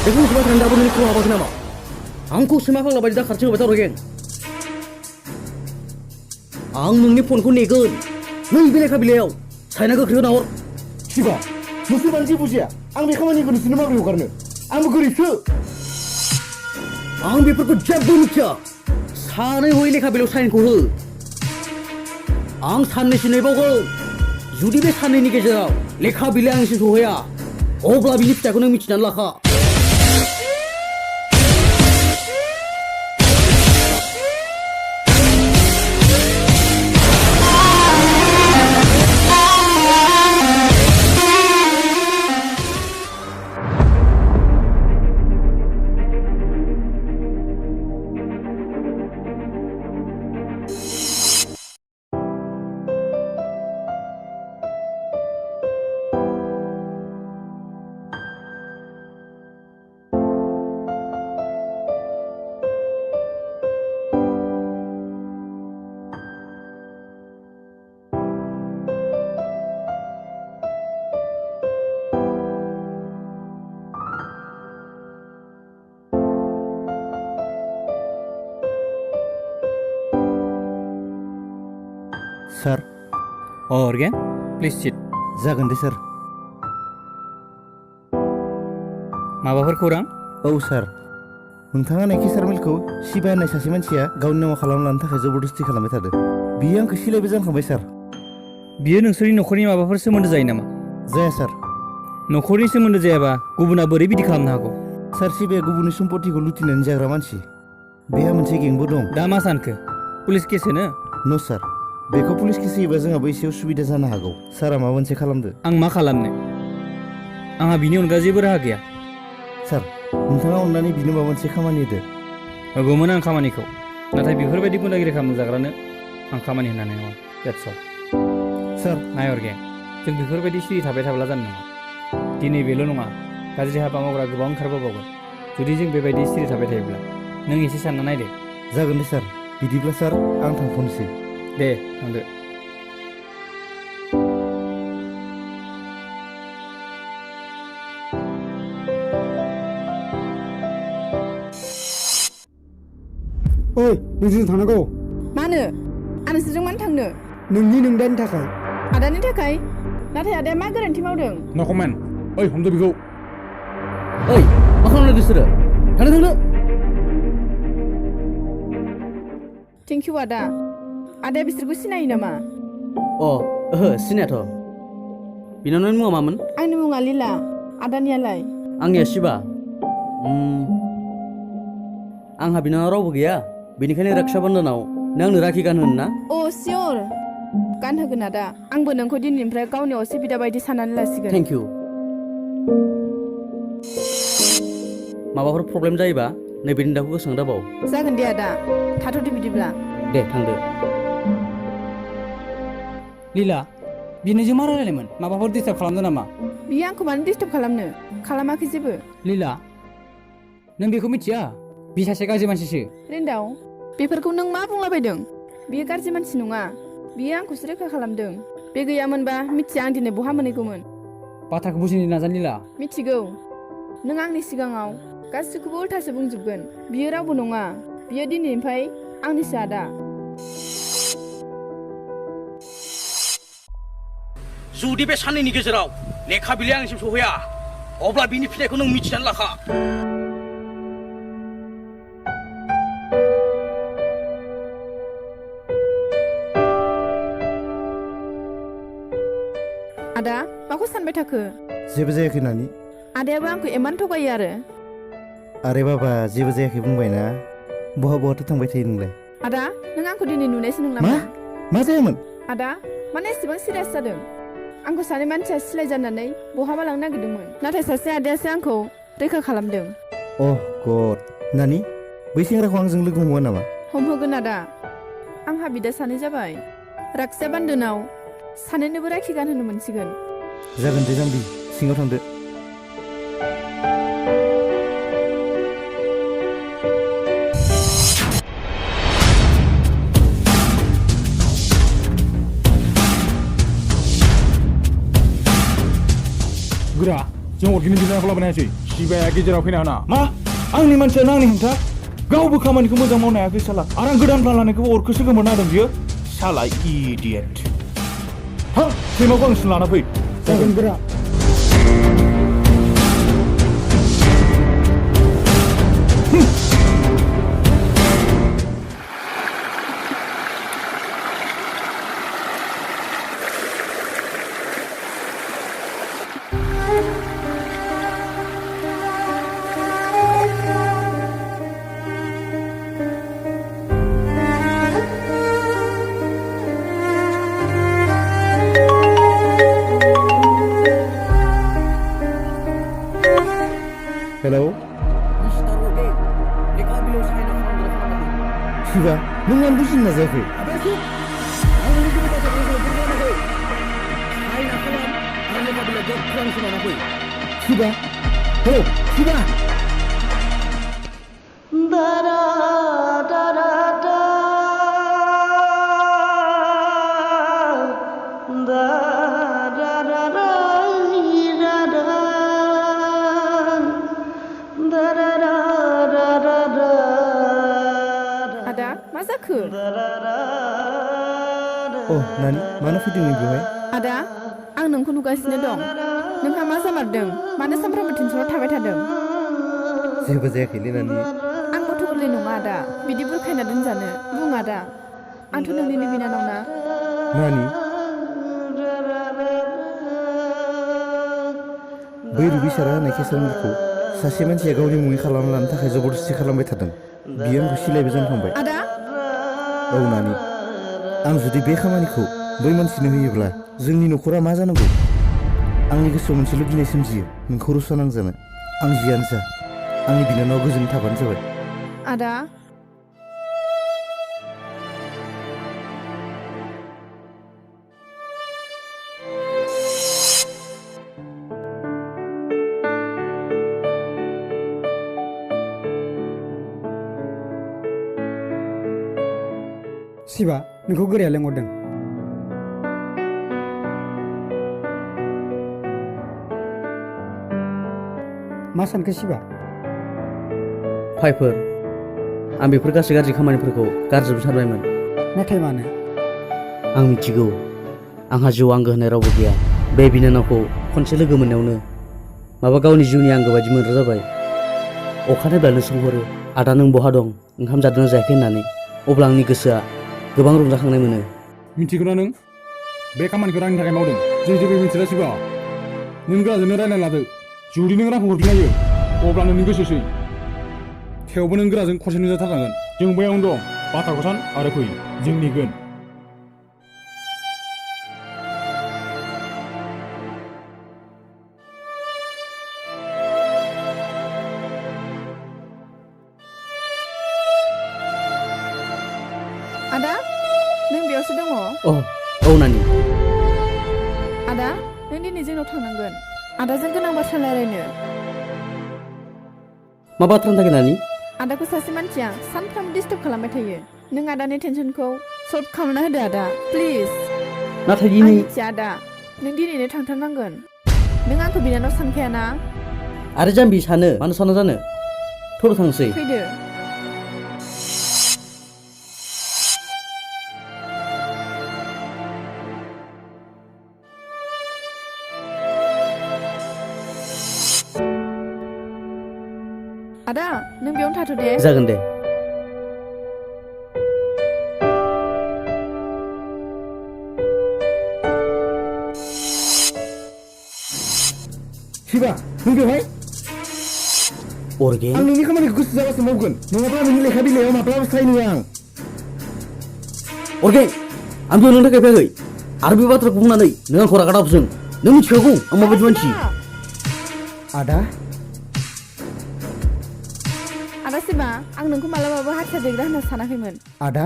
Aku cuma tanda pun ini keluar apa nama? Angku semakin lebar dah kerja betul geng. Ang nungni phone ku negun, nung bile ka bileo, saya nak kerja nawar. Siapa? Musuh banci pusia. Ang mereka mana ikut sinema kau kerana? Ang berkori se. Ang beper ku jab dulu cia. Sana hui lekha bileo saya ku he. Ang sana sini bawa. Judi be sana ni kejarau. Lekha bile ang sini hoya. Oh belah bile kita kena micin lakha. Sir. Oh, again? Please sit. Zagan deh, sir. Mabaफोर खौरां? Oh, sir. नोंथाङा नायखि सारमिलखौ सिबा होननाय सासे मानसिया गावनि नामाव खालामना लानो थाखाय जबरदस्ति खालामबाय थादों। बियो आंखौ सिलायबो जाखांबाय, सार। बियो नोंसोरनि नखरनि माबाफोर सोमोन्दो जायो नामा? जाया, सार। नखरनि सोमोन्दो जायाबा गुबुना बोरै बिदि खालामनो हागौ? सार, सिबाया गुबुननि सम्पतिखौ लुथिनानै जाग्रा मानसि। बेहा मोनसे गेंबो दं। दा मा सानखो? पुलिस केस होनो? नो, सार। बेखौ पुलिस केस होयोबा जोंहाबो एसे उसुबिदा जानो हागौ। सारा माबा मोनसे खालामदो। आं मा खालामनो? आंहा बिनि अनगा जेबो राहा गैया। सार, नोंथाङा अननानै बिनो माबा मोनसे खामानि होदो। होगौमोन आं खामानिखौ। नाथाय बेफोरबायदि गुन्दागिरि खालामनो जाग्रानो आं खामानि होनानै नङा। That's all. सार, नायर गें, जों बेफोरबायदि सिरि थाबाय थाब्ला जानो नङा। दिनै बेल' नङा, गाज्रि हाबा मावग्रा गोबां ओंखारबोबावगोन। जुदि जों बेबायदि सिरि थाबाय थायोब्ला, नों एसे सानना नायदो। जागोन दे, सार। बिदिब्ला सार, आं थांथ'नोसै। दे, थांदो। ओइ, नोंजों थांनांगौ। मानो? आं नोंसोरजों मानो थांनो? नोंनि नोंदानि थाखाय। आदानि थाखाय? नाथाय आदाया मा गोरोन्थि मावदों? No comment. ओइ, हमदो बेखौ। ओइ, मा खालामनो बिसोरो? थांनो। थेंक इउ आदा। आदाया बिसोरखौ सिनायो नामा? ओहो, सिनायाथ'। बिनानावनि मुङा मामोन? आंनि मुङा लीला। आदानियालाय? आंनिया शिबा। आंहा बिनानाव रावबो गैया बेनिखायनो रक्षा बन्धनाव नों आंनो राखि गानहोनो ना अ सियर गानहोगोन आदा आंबो नोंखौ दिनैनिफ्राय गावनि असे बिदा बायदि साननानै लासिगोन थेंक इउ माबाफोर प्रब्लेम जायोबा नैबे दाखौ गोसोखां दाबाव जागोन दे आदा थाथ'दो बिदिब्ला दे थांदो लीला बिनिजों मा रायलायनायमोन माबाफोर डिस्टार्ब खालामदों नामा बियो आंखौ मानो डिस्टार्ब खालामनो खालामाखै जेबो लीला नों बेखौ मिथिया बि सासे गाज्रि मानसिसो रिन्दाव बेफोरखौ नों मा बुंलाबायदों बियो गाज्रि मानसि नङा बियो आंखौसो रैखा खालामदों बे गैयामोनबा मिथिया आं दिनै बहा मोनहैगौमोन बाथ्राखौ बुजिनो नाजा लीला मिथिगौ नों आंनि सिगाङाव गासैखौबो उल्थासो बुंजोबगोन बियो रावबो नङा बियो दिनैनिफ्राय आंनिसो आदा जुदि बे साननैनि गेजेराव लेखा बिलाइ आंनिसिम सौहैया अब्ला बिनि फिथाइखौ नों मिथिनानै लाखा आदा माखौ सानबाय थाखो जेबो जायाखै नानि आदायाबो आंखौ इमान थगायो आरे बाबा जेबो जायाखै बुंबायना बहाथो थांबाय थायो नोंलाय आदा नों आंखौ दिनै नुनायसो नंला मा जायामोन आदा माने एसेबां सिरियास जादों आंखौ सानै मानसिया सिलाय जानानै बहाबा लांनो नागिरदोंमोन नाथाय सासे आदायासो आंखौ रैखा खालामदों अह गड नानि बै सेंग्राखौ आंजों लोगो हमो नामा हमहोगोन आदा आंहा बिदा सानै जाबाय रक्षा बन्धनाव सानैनोबो राखि गानहोनो मोनसिगोन जागोन दे जाम्बि सिङाव थांदो गोरा जों अरगिनि बिनानावखौ लाबोनो हायासै शिबाया गेजेराव फैना होना मा आंनि मानसियानो आंनि हेंथा गावबो खामानिखौ मोजां मावनो हायाखै साला आरो आं गोदान प्लान लानायखौ अरखौसो गोमोरना होदों बियो साला इडियट हा सैमाखौ आंसिम लाना फै जागोन गोरा हेलौ लेखा बिलाइ साइना खालामदों शिबा नों मानो बुजिनो नाजायाखै शिबा हेलौ शिबा आदा मा जाखो नानि मानो फैदों नों बेवहाय आदा आं नोंखौ नुगासिनो दं नोंहा मा जामारदों मानो सामफ्रामबो टेनसनाव थाबाय थादों जेबो जायाखैलै नानि आं गथ' गोरलै नङा आदा बिदि बुरखायना दोनजानो बुं आदा आंथ' नोंनिनो बिनानाव ना नानि बै रुबिसारा होनाय केसारमिलखौ सासे मानसिया गावनि मुङै खालामना लानो थाखाय जबरदस्ति खालामबाय थादों बियो आंखौ सिलायबो जानो थांबाय आदा औ नानि आं जुदि बे खामानिखौ बै मानसिनो होयोब्ला जोंनि न'खरा मा जानांगौ आंनि गोसोआव मोनसेल' गिनाय सोमजियो नोंखौ रुसा नांजानो आं जियानो जा आंनि बिनानाव गोजोन थाबानो जाबाय आदा शिबा नोंखौ गोराया लेंहरदों मा सानखो शिबा फाइफोर आं बेफोर गासै गाज्रि खामानिफोरखौ गारजोबथारबायमोन नाथाय मानो आं मिथिगौ आंहा जिउ आंगो होननाय रावबो गैया बे बिनानावखौ खनसे लोगो मोननायावनो माबा गावनि जिउनि आंगो बायदि मोनग्रा जाबाय अखानायब्लानो सोंहरो आदा नों बहा दं ओंखाम जादोंना जायाखै होननानै अब्ला आंनि गोसोआ गोबां रंजाखांनाय मोनो मिथिगौना नों बे खामानिखौ रांनि थाखाय मावदों जों जेबो मिथिला शिबा नों गावजोंनो रायज्लायना लादो जुदि नों रांखौ हरफिननो हायो अब्ला नोंनि गोसोसै थेवबो नों गोराजों खनसे नुजाथारनांगोन जों बैयावनो दं बाथ्राखौ सान आरो फै जों नेगोन आदा नों बेयावसो दङ औ नानि आदा नों दिनै जोंनाव थांनांगोन आदाजों गोनां बाथ्रा रायलायनो मा बाथ्रानि थाखाय नानि आदाखौ सासे मानसिया सानफ्रामबो डिस्टार्ब खालामबाय थायो नों आदानि टेनसनखौ सल्भ खालामना होदो आदा प्लिज नाथाय आं दिनै मिथिया आदा नों दिनैनो थांथारनांगोन नों आंखौ बिनानाव सानखायाना आरो जाम्बि सानो मानो साना जानो थर थांसै फैदो आदा नों बेयावनो थाथ' दे जागोन दे शिबा नों बेवहाय अर्गेन आं नोंनि खामानिखौ गोसो जाबासो मावगोन नङाब्ला नोंनि लेखा बिलाइयाव माब्लाबो सायनो आं अर्गेन आं बेयाव नोंनि थाखाय फैयाखै आरो बे बाथ्राखौ बुंनानै नों आंखौ रागा दाबजों नों मिथिखागौ आं माबायदि मानसि आदा आदा सिमा आं नोंखौ मालाबाबो हारसा देग्रा होनना सानाखैमोन आदा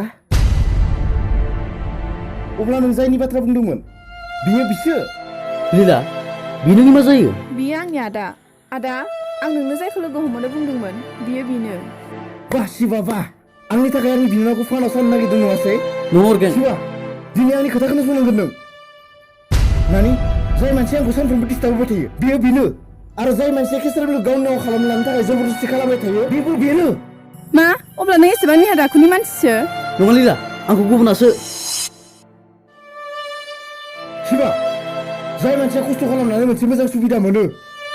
अब्ला नों जायनि बाथ्रा बुंदोंमोन बियो बिसो लीला बेनो मा जायो बियो आंनि आदा आदा आं नोंनो जायखौ लोगो हमनो बुंदोंमोन बियो बिनो बाह शिबा बाह आंनि थाखाय आंनि बिनानावखौ फानाव साननो नागिरदों नङासै नों अर्गेन शिबा दिनै आंनि खोथाखौनो बुंनांगोन नों नानि जाय मानसिया आंखौ सानफ्रोमबो डिस्टार्ब होबाय थायो बियो बेनो आरो जाय मानसिया केसेरबो गावनि नाव खालामनो लानो थाखाय जबरदस्ति खालामबाय थायो बेबो बेनो मा अब्ला नों एसेबां निहा दाखुनि मानसिसो नङा लीला आंखौ गुबुनासो शिबा जाय मानसिया खस्थ' खालामनानै मोनसे मोजां सुबिदा मोनो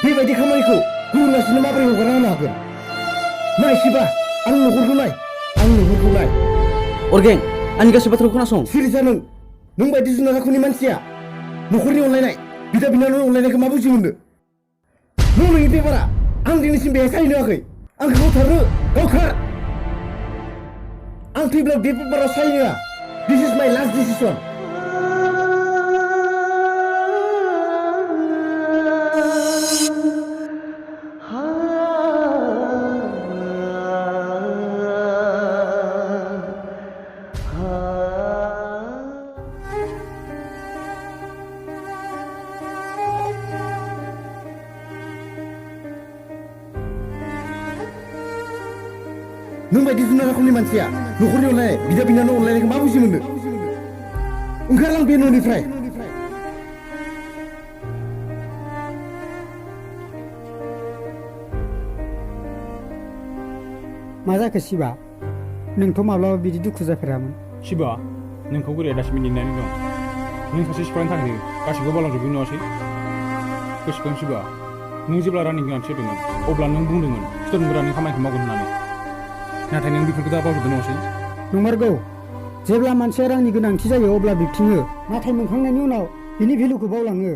बेबायदि खामानिखौ गुबुन मानसिनो माबोरै हगारना होनो हागोन नाय शिबा आं नुहुरगौ नाय अर्गेन आंनि गासै बाथ्राखौ खोनासं सिरिजा नों बायदि जुनार आखुनि मानसिया न'खरनि अनलायनाय बिदा बिनानावनि अनलायनायखौ मा बुजि मोननो नों नोंनि पेपारा आं दिनैसिम बेहाय सायनो होआखै आंखौ गावथारनो गावखार आं थैब्ला बे पेपाराव सायनो होआ दिस इज माइ लास्ट डिसिसन नों बायदि जुनार आखुनि मानसिया न'खरनि अनलायनाय बिदा बिनानाव अनलायनायखौ मा बुजि मोननो ओंखारलां बे न'निफ्राय मा जाखो शिबा नोंथ' माब्लाबा बिदि दुखु जाफेरामोन शिबा नोंखौ गोरिया दासिम नेनानै दं नों सासे सिफायनो थाखाय गासिबो बावलांजोबदों नङासै गोसोखां शिबा नों जेब्ला रांनि गोनांथि जादोंमोन अब्ला नों बुंदोंमोन स्टुडेन्ट गोरानि खामानिखौ मावगोन होननानै नाथाय नों बेफोरखौ दा बावजोबदों नङासै नंमारगौ जेब्ला मानसिया रांनि गोनांथि जायो अब्ला बिबथिङो नाथाय मोनखांनायनि उनाव बिनि भेलुखौ बावलाङो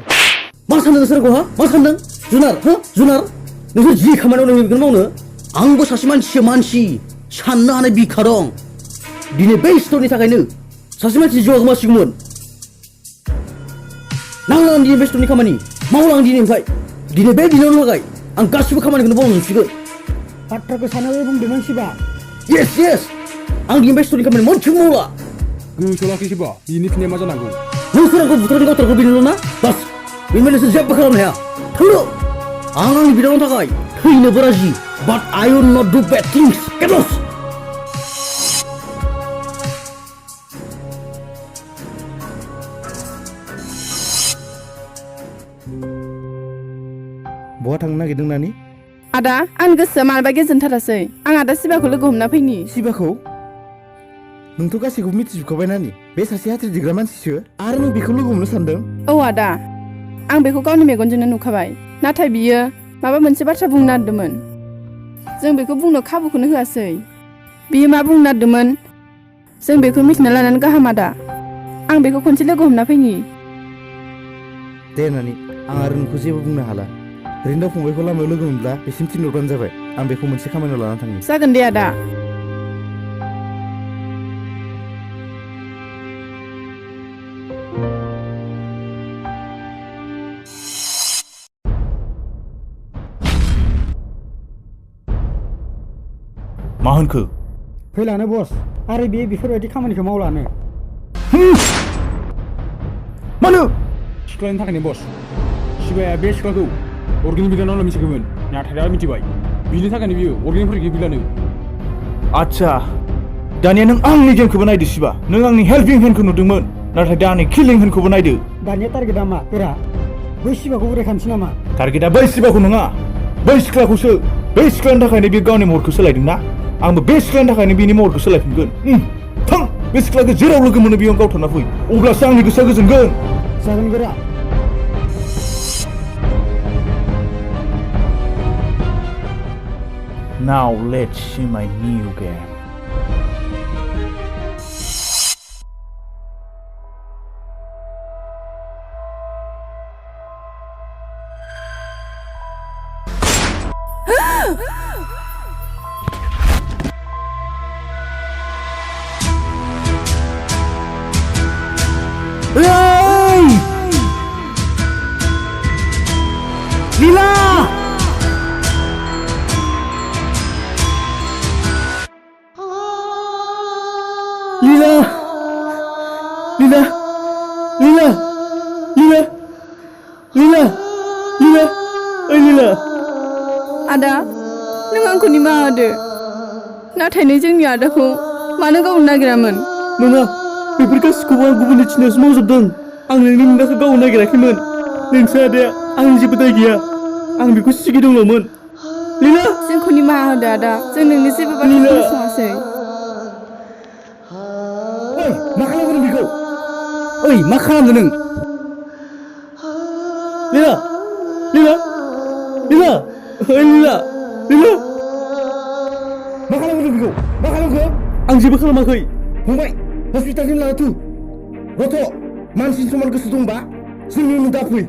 मा सानदों नोंसोरखौ मा सानदों जुनार नोंसोर जि खामानियाव नों बेखौनो मावनो आंबो सासे मानसि साननो हानाय बिखा दं दिनै बे स्ट'रनि थाखायनो सासे मानसि जिउआ गोमासिगौमोन नांला आं दिनै बे स्ट'रनि खामानि मावला आं दिनैनिफ्राय दिनै बे बिनावनो थाखाय आं गासिबो खामानिखौनो मावजोबसिगोन बाथ्राखौ सानानै बुंदोंमोन शिबा येस आं दिनै बे स्ट'रनि खामानि मोनसेबो मावला गोसोआव लाखि शिबा बिनि फिननाया मा जानांगौ नोंसोर आंखौ बुथारनि गावथारखौ बिनोल' ना बास बेनिफ्राय नोंसोर जेबो खालामनो हाया थांनो आं आंनि बिनावनि थाखाय थैनोबो राजि बाट I will not do bed thins gate lost बहा थांनो नागिरदों नानि आदा आंनि गोसोआ मानोबा गेजेनथारासै आं आदा सिबाखौ लोगो हमना फैनि शिबाखौ नोंथ' गासैखौबो मिथिजोबखाबाय नानि बे सासे हाथाय देग्रा मानसिसो आरो नों बेखौ लोगो हमनो सानदों औ आदा आं बेखौ गावनि मेगनजोंनो नुखाबाय नाथाय बियो माबा मोनसे बाथ्रा बुंनो नागिरदोंमोन जों बेखौ बुंनो खाबुखौनो होआसै बियो मा बुंनो नागिरदोंमोन जों बेखौ मिथिना लानानै गाहाम आदा आं बेखौ खनसे लोगो हमना फैनि दे नानि आं आरो नोंखौ जेबो बुंनो हाला रिन्दाव फंबायखौ लामायाव लोगो मोनब्ला बेसिम थिनहरबानो जाबाय आं बेखौ मोनसे खामानियाव लानानै थांनि। जागोन दे आदा। मा होनखो? फैलानो बस आरो बे बेफोरबायदि खामानिखौ मावलानो। मानो? सिख्लानि थाखायनो बस शिबाया बे सिख्लाखौ अर्गेनिक बिदानावल' मिथिगौमोन, नाथाय दा मिथिबाय। बिनि थाखायनो बियो अर्गेनिकफोरखौ गैलानो। आच्छा, दानिया नों आंनि गेमखौबो नायदो शिबा। नों आंनि हेल्पिं हेन्डखौ नुदोंमोन, नाथाय दा आंनि किलिं हेन्डखौबो नायदो। दानिया टारगेटआ मा एरा? बै सिबाखौ रेखानसै नामा? टारगेटआ बै शिबाखौ नङा, बै सिख्लाखौसो। बै सिख्लानि थाखायनो बे गावनि महरखौ सोलायदों ना, आंबो बे सिख्लानि थाखायनो बिनि महरखौ सोलायफिनगोन। थां, बे सिख्लाखौ जेराव लोगो मोनो बेयाव गावथारना फै, अब्लासो आंनि गोसोआ गोजोनगोन। जागोन गोरा। Now let's see my new game. लीला! लीला! लीला! लीला! लीला! लीला! लीला! ओइ लीला! आदा नों आंखौ निमाहा होदो, नाथाय नों जोंनि आदाखौ मानो गावनो नागिरामोन? नङा, बेफोर गासिखौबो आं गुबुननि थिननायावसो मावजोबदों। आं नोंनि मुंदांखौ गावनो नागिराखैमोन। नोंसो आदाया आंनि जेबो दाय गैया। आं बेखौ सिगिदोंल'मोन। लीला! जोंखौ निमाहा होदो आदा, जों नोंनि जेबो बाथ्रा लीला! खोनासङासै। ओइ, मा खालामगोन बेखौ? ओइ, मा खालामदों नों? लीला! लीला! लीला! ओइ लीला! लीला! मा खालामगोन बेखौ? मा खालामखो? आं जेबो खालामाखै। फंबाय, हस्पिटालसिम लाना थु। गथ', मानसिनि समान गोसो दंबा जोंनि उनाव दाफै।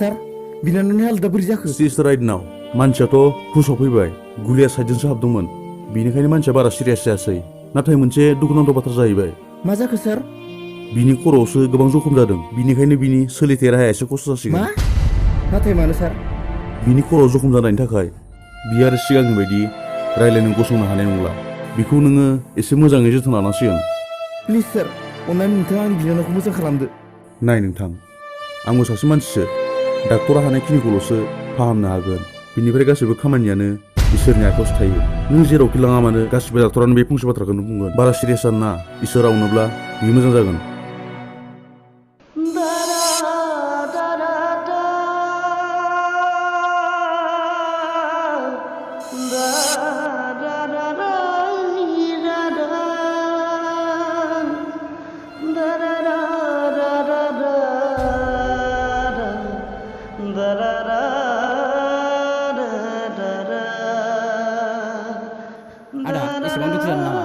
सार, बिनानावनि हालोदा बोरै जाखो? सिस राइट नाव। मानसियाथ' हुसाव फैबाय, गुलिया साइडजोंसो हाबदोंमोन, बेनिखायनो मानसिया बारा सिरियास जायासै। नाथाय मोनसे दुखुनांथाव बाथ्रा जाहैबाय, मा जाखो सार? बिनि खर'आवसो गोबां जखम जादों, बिनिखायनो बिनि सोलिथाय राहाया एसे खस्थ' मा? जासिगोन। नाथाय मानो सार? बिनि खर'आव जखम जानायनि थाखाय बियो आरो सिगांनि बायदि रायज्लायनो गसंनो हानाय नंला। बेखौ नोङो एसे मोजाङै जोथोन लानांसिगोन। प्लिज सार, अन्नानै नोंथाङा आंनि बिनानावखौ मोजां खालामदो। नाय नोंथां, आंबो सासे मानसिसो, डाक्टरा हानायखिनिखौल'सो फाहामनो हागोन। बिनिफ्राय गासैबो खामानियानो इसोरनि आखायावसो थायो। नों जेरावखि लाङा मानो गासिबो डाक्टरानो बे फंसे बाथ्राखौनो बुंगोन, बारा सिरियास जानो नाङा, इसोरा अनोब्ला बियो मोजां जागोन। आदा एसेबां दुखु जानो नाङा।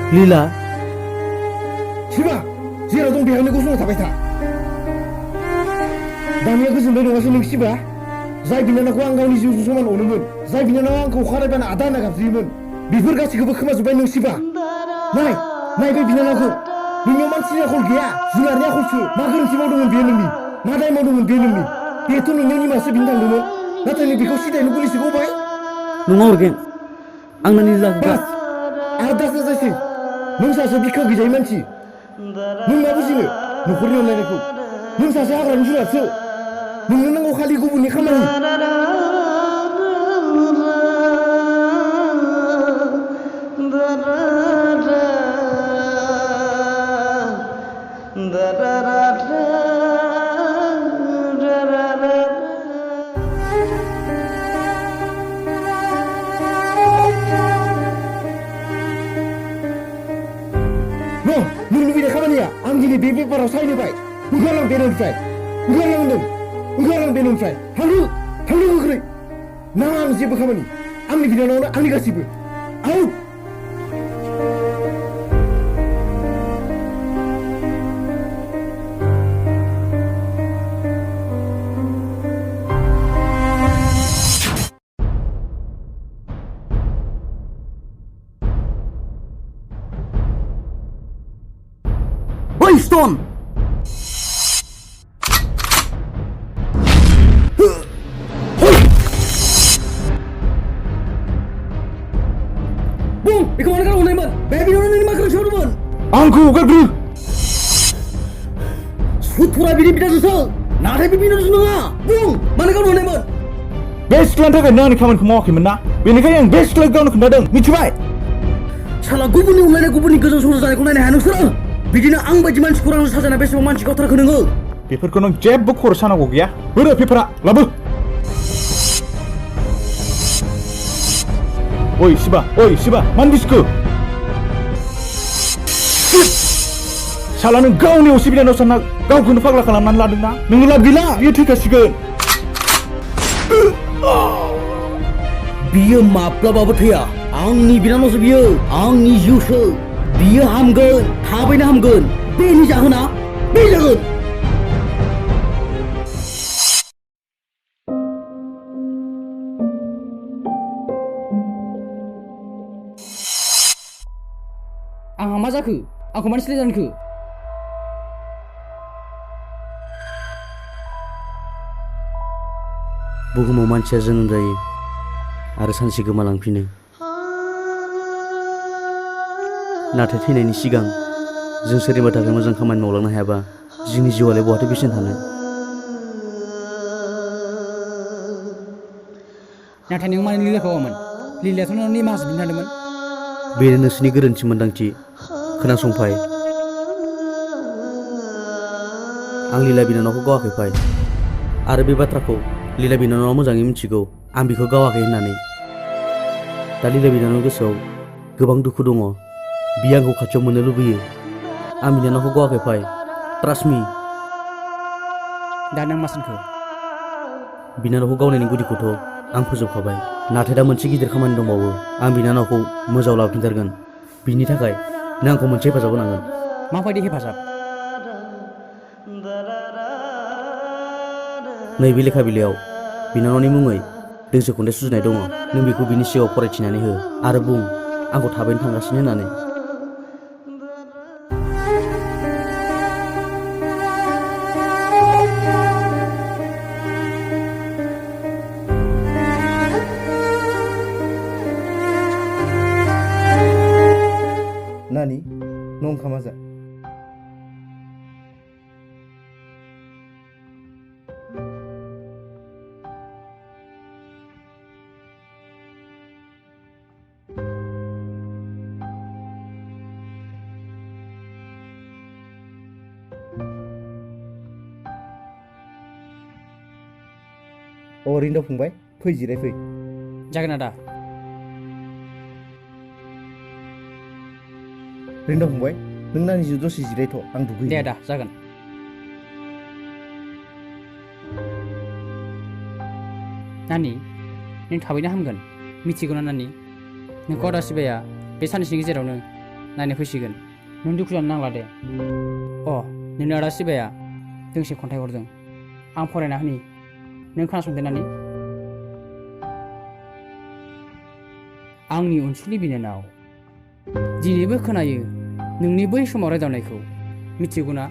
लीला! शिबा, जेराव दं बेहायनो गसंना थाबाय था। दानिया गोजोनबाय नङासै नों शिबा? जाय बिनानावखौ आं गावनि जिउजों समान अनोमोन, जाय बिनानावा आंखौ अखारायबानो आदा होनना गाबज्रियोमोन, बेफोर गासैखौबो खोमाजोब्बाय नों शिबा। नाय बे बिनानावखौ। नोंनियाव मानसिनि आखल गैया, जुनारनि आखलसो। मा गोरोन्थि मावदोंमोन बेयो नोंनि? मा दाय मावदोंमोन बेयो नोंनि? बेथ' नोंनि निमासो बिनो थांदोंमोन नाथाय नों बेखौ सिदायनो गुलिसो गबाय नङा अरगें आं नोंनि लागो बास आरो दा जाजायसै नों सासे बिखा गैजायै मानसि नों मा बुजिनो न'खरनि अनलायनायखौ नों सासे हाग्रानि जुनारसो नोंनो नांगौ खालि गुबुननि खामानि नों लुबैनाय खामानिया आं दिनै बे पेपाराव साइन होबाय ओंखारलां बे न'निफ्राय ओंखारलां बे न'निफ्राय थांनो गोख्रै नाङा आं जेबो खामानि आंनि बिनानावनो आंनि गासिबो आउट बै स्टन बुं बेखौ मानो गारहरनायमोन बे बिनानावनो नोंनि मा गोरोन्थि मावदोंमोन आंखौ हगारग्रो सुथुरा बिनि बिदाजोंसो नाथाय बे बिनानावजों नङा बुं मानो गारहरनायमोन बे सिख्लानि थाखाय नों आंनि खामानिखौ मावाखैमोन ना बेनिखायनो आं बे सिख्लाखौ गावनो खोन्थादों मिथिबाय साला गुबुननि अनलायनाय गुबुननि गोजौ संसार जानायखौ नायनो हाया नोंसोरो बिदिनो आं बायदि मानसिखौ रांजों साजायना बेसेबां मानसि गावथारखो नोङो बेफोरखौ नों जेबो खर' सानांगौ गैया बोरो पेपारा लाबो ओइ शिबा मानो बिसखो साला नों गावनि असे बिनानाव सानना गावखौनो फाग्ला खालामनानै लादोंना नोङो लाब गैला बियो थैखासिगोन बियो माब्लाबाबो थैया आंनि बिनानावसो बियो आंनि जिउसो बियो हामगोन थाबैनो हामगोन बेनि जाहोना बे जागोन आंहा मा जाखो आंखौ मानो सिलाय जानखो बुहुमाव मानसिया जोनोम जायो आरो सानसे गोमालांफिनो नाथाय थैनायनि सिगां जों सोरनिबा थाखाय मोजां खामानि मावलांनो हायाबा जोंनि जिउआलाय बहाथो बेसेन थानो नाथाय नों मानो लिलाखौ मावामोन लिलायाथ' नों निमाहासो बिनो थांदोंमोन बेनो नोंसोरनि गोरोन्थि मोन्दांथि खोनासंफाय आं लीला बिनानावखौ गावाखै फाय आरो बे बाथ्राखौ लीला बिनानावा मोजाङै मिथिगौ आं बिखौ गावाखै होननानै दा लीला बिनानाव गोसोआव गोबां दुखु दङ बियो आंखौ खाथियाव मोननो लुबैयो आं बिनानावखौ गावाखै फाय ट्रास्ट मी दा नों मा सानखो बिनानावखौ गावनायनि गुदिखौथ' आं फोजोबखाबाय नाथाय दा मोनसे गिदिर खामानि दंबावो आं बिनानावखौ मोजाङाव लाफिनथारगोन बिनि थाखाय नों आंखौ मोनसे हेफाजाब होनांगोन माबायदि हेफाजाब नैबे लेखा बिलाइयाव बिनानावनि मुङै दोंसे खन्थाइ सुजुनाय दङ नों बेखौ बिनि सिगाङाव फरायथिनानै हो आरो बुं आंखौ थाबैनो थांगासिनो होननानै नानि नों ओंखामा जा रिन्दाव फंबाय फै जिराय फै जागोन आदा रिन्दाव फंबाय नों नानिजों दसे जिरायथ' आं दुगैयो दे आदा जागोन नानि नों थाबैनो हामगोन मिथिगौना नानि नोंखौ आदा शिबाया बे साननैसोनि गेजेरावनो नायनो फैसिगोन नों दुखु जानो नांला दे नोंनो आदा शिबाया दोंसे खन्थाइ हरदों आं फरायना होनि नों खोनासंदो नानि आंनि अनसुलि बिनानाव दिनैबो खोनायो नोंनि बै समाव रायदावनायखौ मिथिगौना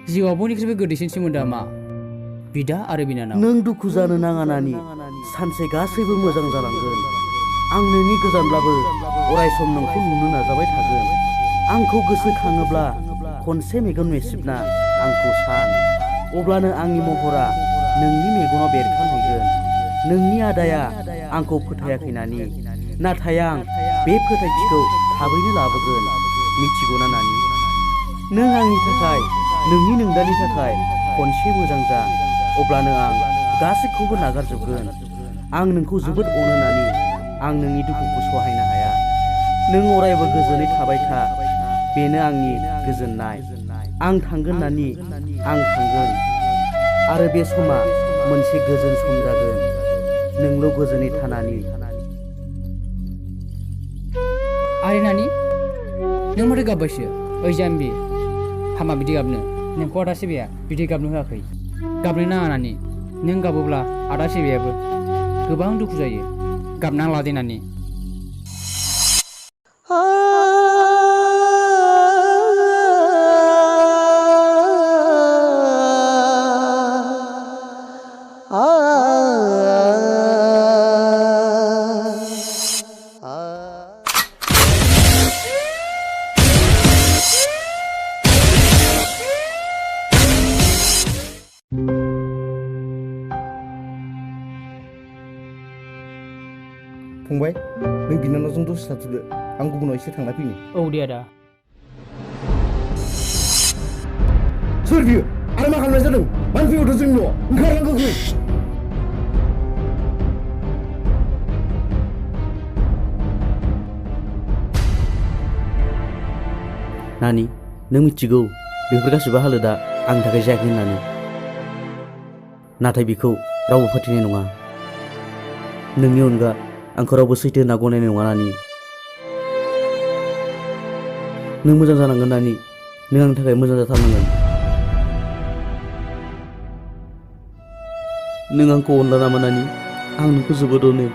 जिउआव बयनिख्रुइबो गोदैसिन सोमोन्दोआ मा बिदा आरो बिनानाव नों दुखु जानो नाङा नानि सानसे गासैबो मोजां जालांगोन आं नोंनि गोजानब्लाबो अराय सम नोंखौ नुनो नाजाबाय थागोन आंखौ गोसोखाङोब्ला खनसे मेगन मेसेबना आंखौ सान अब्लानो आंनि महरा नोंनि मेगनाव बेरखांहैगोन नोंनि आदाया आंखौ फोथायाखै नानि नाथाय आं बे फोथायथिखौ थाबैनो लाबोगोन मिथिगौना नानि नों आंनि थाखाय नोंनि नोंदानि थाखाय खनसे मोजां जा अब्लानो आं गासैखौबो नागारजोबगोन आं नोंखौ जोबोद अनो नानि आं नोंनि दुखुखौ सहायनो हाया नों अरायबो गोजोनै थाबाय था बेनो आंनि गोजोननाय आं थांगोन नानि आं थांगोन आरो बे समा मोनसे गोजोन सम जागोन नोंल' गोजोनै थानानि आरे नानि नों माथो गाबबायसो ओइ जाम्बि हामा बिदि गाबनो नोंखौ आदा सिबिया बिदि गाबनो होआखै गाबनो नाङा नानि नों गाबोब्ला आदा सिबियाबो गोबां दुखु जायो गाबना लादे नानि फंबाय नों बिनानावजों दसे थाथ'दो आं गुबुनाव एसे थांना फैनि औ दे आदा सोर बियो आरो मा खालामनाय जादों मानो फैहरदों जोंनि न'आव ओंखारलां गोख्रै नानि नों मिथिगौ बेफोर गासिबो हालोदा आंनि थाखाय जायाखै होननानै नाथाय बेखौ रावबो फोथायनाय नङा नोंनि अनगा आंखौ रावबो सैथो होनना गनायनाय नङा नानि नों मोजां जानांगोन नानि नों आंनि थाखाय मोजां जाथारनांगोन नों आंखौ अनला नामा नानि आं नोंखौ जोबोद अनो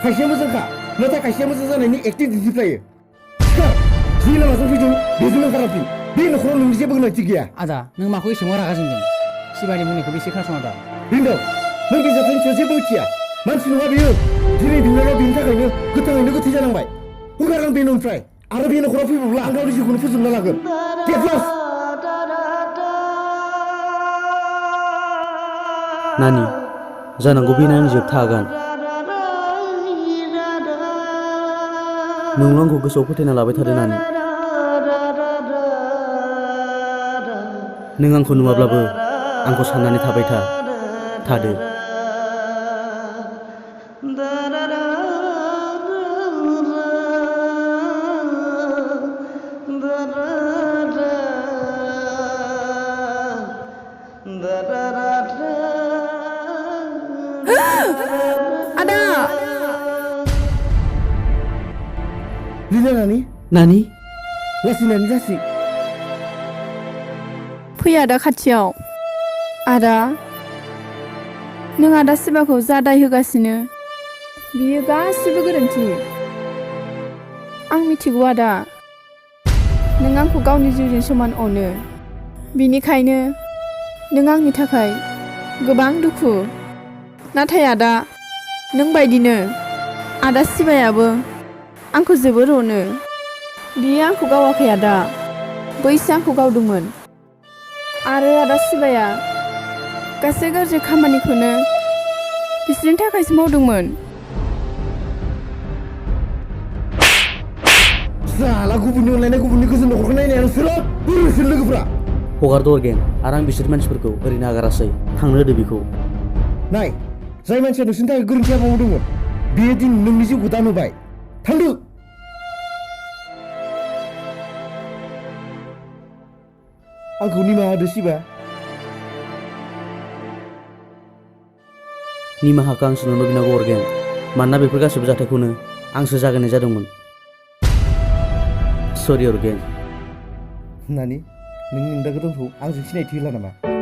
खायसेया मोजांखा नाथाय खायसेया मोजां जानायनि एक्टिं दिन्थिफ्लायो सिखार जि लामाजों फैदों बेजों ओंखारलांफिन बे न'खराव नोंनि जेबो गोनांथि गैया आदा नों माखौ एसेबां रागा जोंदों सिबानि बुंनायखौबो एसे खोनासं आदा बिंदाव नों बे जाथायनि सायाव जेबो मिथिया मानसि नङा बेयो दिनै बिनानाव बेनि थाखायनो गोथाङैनो गोथै जानांबाय ओंखारलां बे न'निफ्राय आरो बे न'खराव फैबावब्ला आं गावनि जिउखौनो फोजोबना लागोन गेट लस्ट नानि जानांगौ बेनो आंनि जोबथा आगान नोंल' आंखौ गोसोआव फोथायना लाबाय थादो नानि नों आंखौ नुवाब्लाबो आंखौ साननानै थाबाय थादो आदा लिला नानि नानि लासै नानि जासै फै आदा खाथियाव आदा नों आदा सिबाखौ जा दाय होगासिनो बियो गासिबो गोरोन्थि आं मिथिगौ आदा नों आंखौ गावनि जिउजों समान अनो बिनिखायनो नों आंनि थाखाय गोबां दुखु नाथाय आदा नों बायदिनो आदा सिबायाबो आंखौ जोबोर अनो बियो आंखौ गावाखै आदा बैसो आंखौ गावदोंमोन आरो आदा सिबाया गासै गाज्रि खामानिखौनो बिसोरनि थाखायसो मावदोंमोन साला गुबुननि अनलायनाय गुबुननि गोजोन न'खरखौ नायनाया नोंसोरो बोरैसो लोगोफ्रा हगारद' अरगेन आरो आं बिसोर मानसिफोरखौ ओरैनो नागारासै थांनो होदो बेखौ नाय जाय मानसिया नोंसोरनि थाखाय गोरोन्थि हाबा मावदोंमोन बेयो दिन नोंनि जिउखौ दान होबाय थांदो आंखौ निमाहा होदो सिबा निमाहाखौ आंसो नोंनो बिनांगौ अरगेन मानोना बेफोर गासैबो जाथायखौनो आंसो जागायनाय जादोंमोन सरि अरगेन नानि नों नोंदा गोदानखौ आंजों सिनायथि होला नामा